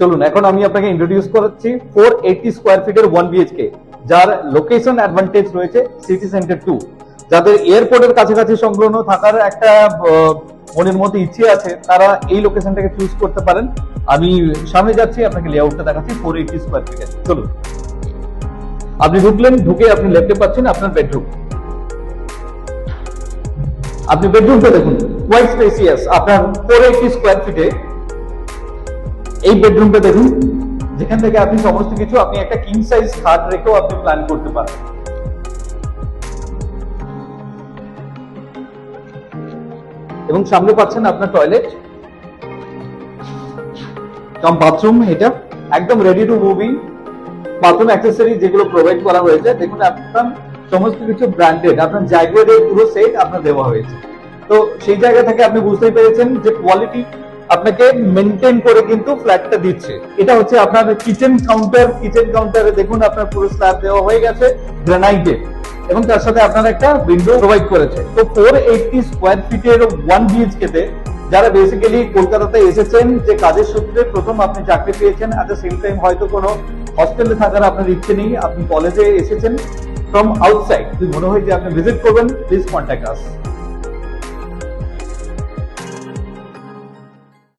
চলুন এখন আমি আপনাকে ইন্ট্রোডিউস করাচ্ছি 480 স্কোয়ার ফিটের 1 বিএইচকে, যার লোকেশন অ্যাডভান্টেজ রয়েছে সিটি সেন্টার 2। যাদের এয়ারপোর্টের কাছাকাছি সংলগ্ন থাকার একটা মনের মধ্যে ইচ্ছে আছে, তারা এই লোকেশনটাকে চুজ করতে পারেন। আমি সামনে যাচ্ছি, আপনাকে লেআউটটা দেখাচ্ছি 480 স্কোয়ার ফিটের। চলুন, আপনি ঢুকলেন, ঢুকে আপনি লেফটে পাচ্ছেন আপনার বেডরুম। আপনি বেডরুমটা দেখুন, কোয়াইট স্পেসিয়াস। আপনার 480 স্কোয়ার ফিটে এই বেডরুমটা দেখুন, যেখান থেকে আপনি সমস্ত কিছু, আপনি একটা কিং সাইজ খাট রেখেও আপনি প্ল্যান করতে পারেন। এবং সামনে পাচ্ছেন আপনার টয়লেট কাম বাথরুম। এটা একদম ready to move in. Bathroom accessory যেগুলো প্রোভাইড করা হয়েছে, দেখুন আপনার সমস্ত কিছু ব্র্যান্ডেড, আপনার জাগুয়ারের পুরো সেট আপনার দেওয়া হয়েছে। তো সেই জায়গা থেকে আপনি বুঝতেই পেরেছেন যে কোয়ালিটি আপনাকে মেনটেন করে কিন্তু ফ্ল্যাটটা দিচ্ছে। এটা হচ্ছে আপনার কিচেন কাউন্টার। কিচেন কাউন্টারে দেখুন আপনার পুরো স্ল্যাব দেওয়া হয়ে গেছে গ্রানাইটে, এবং তার সাথে আপনার একটা উইন্ডো প্রোভাইড করেছে। তো 480 স্কোয়ার ফিটের 1 বিএইচকে তে যারা বেসিক্যালি কলকাতাতে এসেছেন যে কাজের সূত্রে, প্রথম আপনি চাকরি পেয়েছেন, এট দ্য সেম টাইম হয়তো কোনো হস্টেলে থাকার আপনার ইচ্ছে নেই, আপনি কলেজে এসেছেন ফ্রম আউটসাইড, যদি মনে হয় যে আপনি ভিজিট করবেন, প্লিজ কন্ট্যাক্ট আস।